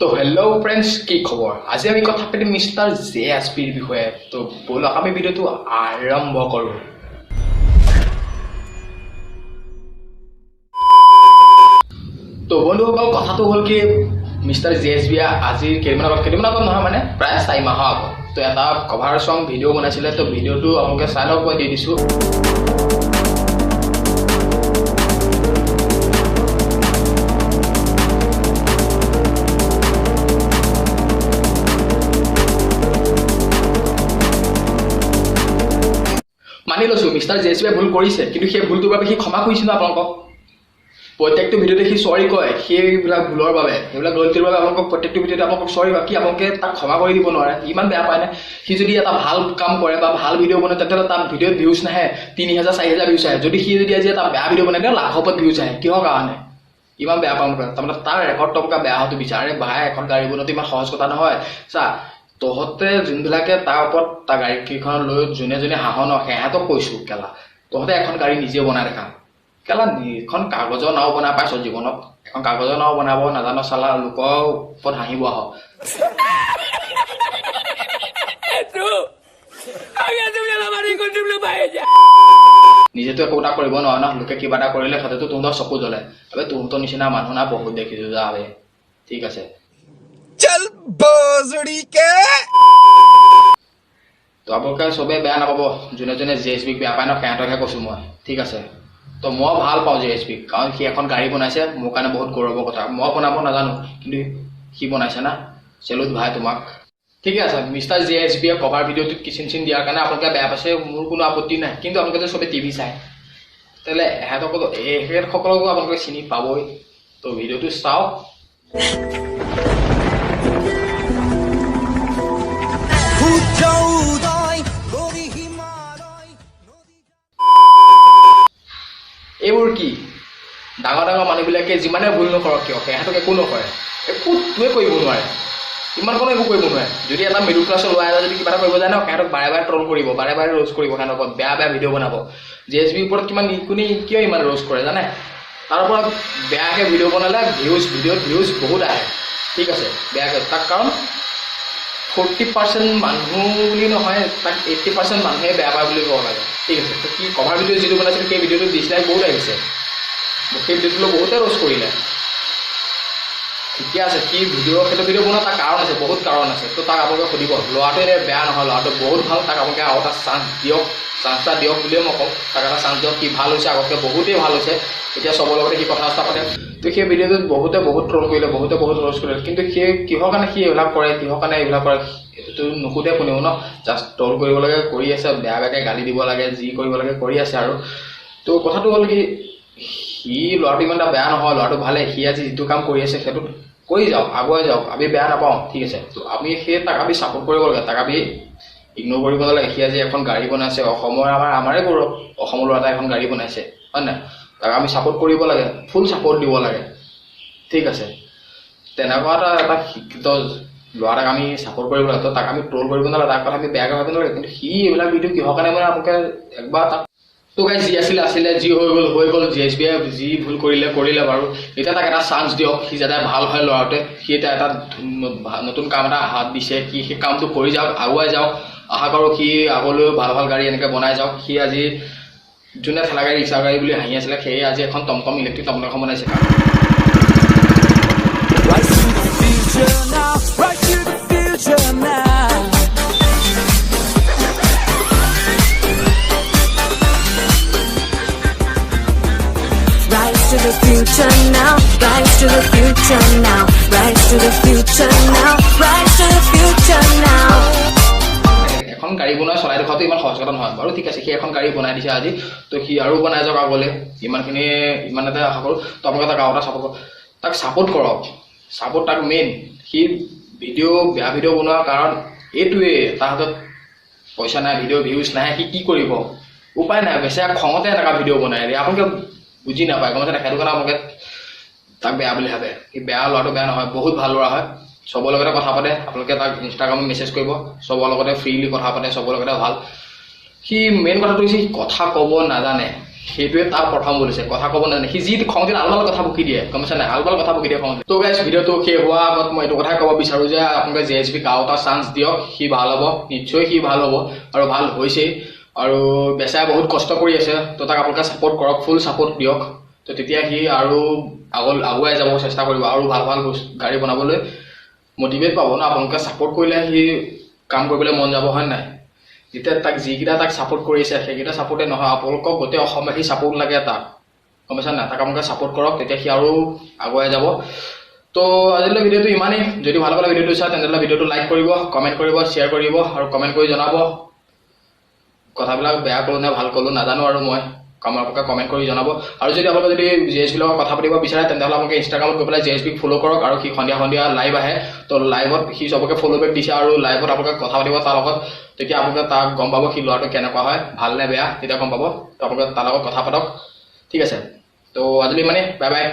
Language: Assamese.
তো হেল্ল' ফ্ৰেণ্ডছ, কি খবৰ? আজি আমি কথা পাতিম মিষ্টাৰ JSPৰ বিষয়ে। তো ব'লক আমি ভিডিঅ'টো আৰম্ভ কৰোঁ। তো বন্ধুসকল, কথাটো হ'ল কি মিষ্টাৰ JSP আজিৰ কেইদিনমান আগত নহয়, মানে প্ৰায় 4 মাহৰ আগত তো এটা কভাৰ চং ভিডিঅ' বনাইছিলে। তো ভিডিঅ'টো আপোনালোকে চাই লওক, মই দি দিছোঁ। মানি লৈছোঁ মিষ্টাৰ JSPয়ে ভুল কৰিছে, কিন্তু সেই ভুলটোৰ বাবে সি ক্ষমা কৰিছিল আপোনালোকক। প্ৰত্যেকটো ভিডিঅ'তে সি চৰি কয়, সেইবিলাক ভুলৰ বাবে, সেইবিলাক গলতিৰ বাবে আপোনালোকক প্ৰত্যেকটো ভিডিঅ'তে আপোনালোকক চৰি কয়। কি আপোনালোকে তাক ক্ষমা কৰি দিব নোৱাৰে? ইমান বেয়া পায় নে? সি যদি এটা ভাল কাম কৰে বা ভাল ভিডিঅ' বনায়, তেতিয়াহ'লে তাৰ ভিডিঅ'ত ভিউজ নাহে, 3000 4000 ভিউজ আহে। যদি আজি এটা বেয়া ভিডিঅ' বনায়, তেওঁ লাখৰ ওপৰত ভিউজ আহে। কিহৰ কাৰণে ইমান বেয়া পাওঁ? তাৰমানে তাৰ ৰেকৰ্ড টকা বেয়া হোৱাটো বিচাৰে। ভাই, এখন গাড়ী বনোৱাটো ইমান সহজ কথা নহয়। চা, তহঁতে যোনবিলাকে তাৰ ওপৰত তাৰ গাড়ী কেইখন লৈ যোনে যোনে হাঁহ ন, সিহঁতক কৈছোঁ কেলা, তহঁতে এখন গাড়ী নিজে বনাই দেখা। কেলা এখন কাগজৰ নাও বনাই পাইছ জীৱনত? এখন কাগজৰ নাও বনাব নাজানো চালা, লোকৰ ওপৰত হাঁহিব আহ। নিজেতো একো এটা কৰিব নোৱাৰো ন, লোকে কিবা এটা কৰিলে সিহঁতেতো তহঁতৰ চকু জ্বলে। তহঁতৰ নিচিনা মানুহ না বহুত দেখিছো যা। ঠিক আছে, তো আপোনালোকে চবেই বেয়া নাপাব। যোনে যোনে JSPক বেয়া পায় ন, সিহঁতকহে কৈছোঁ মই। ঠিক আছে, তো মই ভাল পাওঁ JSPক, কাৰণ সি এখন গাড়ী বনাইছে। মোৰ কাৰণে বহুত গৌৰৱৰ কথা। মই বনাব নাজানো, কিন্তু সি বনাইছে না, চেলুট ভাই তোমাক। ঠিকে আছে, মিষ্টাৰ JSPয়ে কভাৰ ভিডিঅ'টোত কিচিন চিন দিয়াৰ কাৰণে আপোনালোকে বেয়া পাইছে, মোৰ কোনো আপত্তি নাই। কিন্তু আপোনালোকে চবেই টিভি চায়, তেতিয়াহ'লে এখেতসকলকো আপোনালোকে চিনি পাবই। তো ভিডিঅ'টো চাওক। এইবোৰ কি ডাঙৰ ডাঙৰ মানুহবিলাকে যিমানে ভুল নকৰক কিয়, সিহঁতক একো নকৰে, একোটোৱে কৰিব নোৱাৰে, ইমানকণো একো কৰিব নোৱাৰে। যদি এটা মিডল ক্লাছৰ ল'ৰা এটা যদি কিবা এটা কৰিব যায় ন, সিহঁতক বাৰে বাৰে ট্ৰল কৰিব, বাৰে বাৰে ৰোষ্ট কৰিব, সিহঁতৰ ওপৰত বেয়া বেয়া ভিডিঅ' বনাব। JSPৰ ওপৰত কোনে কিয় ইমান ৰোষ্ট কৰে জানে? তাৰ ওপৰত বেয়াকৈ ভিডিঅ' বনালে ভিডিঅ'ত ভিউজ বহুত আহে। ঠিক আছে, বেয়াকৈ তাক, কাৰণ 40% মানুহ বুলি নহয়, তাক 80% মানুহে বেয়া পায় বুলি ক'ব লাগে। ঠিক আছে, তো সি কভাৰ ভিডিঅ' যিটো বনাইছিল, সেই ভিডিঅ'টো ডিছলাইক বহুত আহিছে। সেই ভিডিঅ'টো বহুতে ৰোষ্ট কৰিলে। ঠিকে আছে, সি সেইটো ভিডিঅ' বনোৱা তাৰ কাৰণ আছে, বহুত কাৰণ আছে। তো তাক আপোনালোকে সুধিব, ল'ৰাটো এনে বেয়া নহয়, ল'ৰাটো বহুত ভাল। তাক আপোনালোকে আৰু এটা চান্স এটা দিয়ক বুলিয়ে মই কওঁ। তাক এটা চান্স দিয়ক। সি ভাল হৈছে, আগতকৈ বহুতেই ভাল হৈছে। এতিয়া চবৰ লগতে সি কথা চথা পাতে। তো সেই ভিডিঅ'টোত বহুতে বহুত ট্ৰল কৰিলে, বহুতে বহুত ৰোষ্ট কৰিলে। কিন্তু সেই কিহৰ কাৰণে সি এইবিলাক কৰে, কিহৰ কাৰণে এইবিলাক কৰে, এইটোতো নুসুধে কোনেও ন। জাষ্ট ট্ৰল কৰিব লাগে, কৰি আছে, বেয়া বেয়াকৈ গালি দিব লাগে, যি কৰিব লাগে কৰি আছে আৰু। তো কথাটো হ'ল কি, সি ল'ৰাটো ইমান এটা বেয়া নহয়, ল'ৰাটো ভালে। সি আজি যিটো কাম কৰি আছে সেইটো কৰি যাওক, আগুৱাই যাওক, আমি বেয়া নাপাওঁ। ঠিক আছে, তো আমি তাক আমি ছাপোৰ্ট কৰিব লাগে, তাক আমি ইগন'ৰ কৰিব নালাগে। সি আজি এখন গাড়ী বনাইছে, অসমৰ আমাৰে গৌৰৱ, অসমৰ ল'ৰা এটা এখন গাড়ী বনাইছে, হয় নাই? তাক আমি ছাপোৰ্ট কৰিব লাগে, ফুল ছাপোৰ্ট দিব লাগে। ঠিক আছে, তেনেকুৱা এটা শিক্ষিত ল'ৰা এটাক আমি ছাপোৰ্ট কৰিব লাগে। তো তাক আমি ট্ৰল কৰিব নালাগে, তাৰ কথা আমি বেয়াকৈ ভাবিব নালাগে। কিন্তু সি এইবিলাক ভিডিঅ' কিহৰ কাৰণে মানে আপোনালোকে একবাৰ তাক, তো গাইজ যি আছিলে, যি হৈ গ'ল। JSPয়ে যি ভুল কৰিলে বাৰু। এতিয়া তাক এটা চান্স দিয়ক, সি যাতে ভাল হয় ল'ৰাটোৱে। সি এতিয়া এটা নতুন কাম এটা হাত দিছে, সি সেই কামটো কৰি যাওক, আগুৱাই যাওক। আশা কৰোঁ সি আগলৈও ভাল ভাল গাড়ী এনেকৈ বনাই যাওক। সি আজি যোনে ঠেলা গাড়ী, ৰিক্সা গাড়ী বুলি হাঁহি আছিলে, সেয়ে আজি এখন টমটম, ইলেক্ট্ৰিক টমটম এখন বনাইছে। To the future now, rise to the future now, rise to the future now, rise to the future now. এখন গাড়ী বনাই চলাই দেখাটো ইমান সহজ কথা নহয় বাৰু। ঠিক আছে, সি এখন গাড়ী বনাই দিছে আজি, তো সি আৰু বনাই যাওক আগলৈ। ইমানতে আশা কৰোঁ। তো আপোনালোকে তাক আৰু এটা তাক ছাপোৰ্ট কৰক। ছাপোৰ্ট তাক মেইন। সি বেয়া ভিডিঅ' বনোৱাৰ কাৰণ এইটোৱে, তাৰ হাতত পইচা নাই, ভিডিঅ' ভিউজ নাহে, সি কি কৰিব? উপায় নাই, বেচেৰা খঙতে এনেকুৱা ভিডিঅ' বনাই দিয়ে। আপোনালোকে বুজি নাপায়, গম পাইছে? সেইটো কাৰণে আপোনালোকে তাক বেয়া বুলি ভাবে। সি ল'ৰাটো বেয়া নহয়, বহুত ভাল ল'ৰা হয়। চবৰ লগতে কথা পাতে। আপোনালোকে তাক ইনষ্টাগ্ৰামত মেছেজ কৰিব, চবৰ লগতে ফ্ৰীলি কথা পাতে, চবৰ লগতে ভাল। সি মেইন কথাটো হৈছে, সি কথা ক'ব নাজানে। সেইটোৱে তাৰ প্ৰথম বুলিছে কথা ক'ব নাজানে সি যি খং দিন আলবাল কথা বকি দিয়ে গম পাইছে নাই আলবাল কথা বকি দিয়ে খং তো গাইছ ভিডিঅ'টো শেষ হোৱাৰ আগত মই এইটো কথাই ক'ব বিচাৰোঁ যে আপোনালোকে JSBক আৰু এটা চান্স দিয়ক সি ভাল হ'ব নিশ্চয় সি ভাল হ'ব আৰু ভাল হৈছেই আৰু বেচাই বহুত কষ্ট কৰি আছে তো তাক আপোনালোকে ছাপোৰ্ট কৰক ফুল ছাপোৰ্ট দিয়ক তো তেতিয়া সি আৰু আগুৱাই যাব চেষ্টা কৰিব আৰু ভাল ভাল গাড়ী বনাবলৈ মোটিভেট পাব ন আপোনালোকে ছাপোৰ্ট কৰিলে সি কাম কৰিবলৈ মন যাব হয় নাই যেতিয়া তাক যিকেইটা তাক ছাপোৰ্ট কৰিছে সেইকেইটা ছাপোৰ্টে নহয় আপোনালোকক গোটেই অসমবাসী ছাপোৰ্ট লাগে তাক গম পাইছা নাই তাক আপোনালোকে ছাপোৰ্ট কৰক তেতিয়া সি আৰু আগুৱাই যাব তো আজিলৈ ভিডিঅ'টো ইমানেই যদি ভাল পালে ভিডিঅ'টো চাই তেনেহ'লে ভিডিঅ'টো লাইক কৰিব কমেণ্ট কৰিব শ্বেয়াৰ কৰিব আৰু কমেণ্ট কৰি জনাব কথাবিলাক বেয়া ক'লো নে ভাল ক'লো নাজানো আৰু মই আপোনালোকে কমেণ্ট কৰি জনাব আৰু যদি আপোনালোকে যদি JSBৰ লগত কথা পাতিব বিচাৰে তেনেহ'লে আপোনালোকে ইনষ্টাগ্ৰামত গৈ পেলাই JSBক ফ'ল' কৰক আৰু সি সন্ধিয়া লাইভ আহে তো লাইভত সি চবকে ফ'ল' বেক দিছে আৰু লাইভত আপোনালোকে কথা পাতিব তাৰ লগত তেতিয়া আপোনালোকে তাক গম পাব সি ল'ৰাটো কেনেকুৱা হয় ভাল নে বেয়া তেতিয়া গম পাব তো আপোনালোকে তাৰ লগত কথা পাতক ঠিক আছে তো আজিলৈ মানে বাই বাই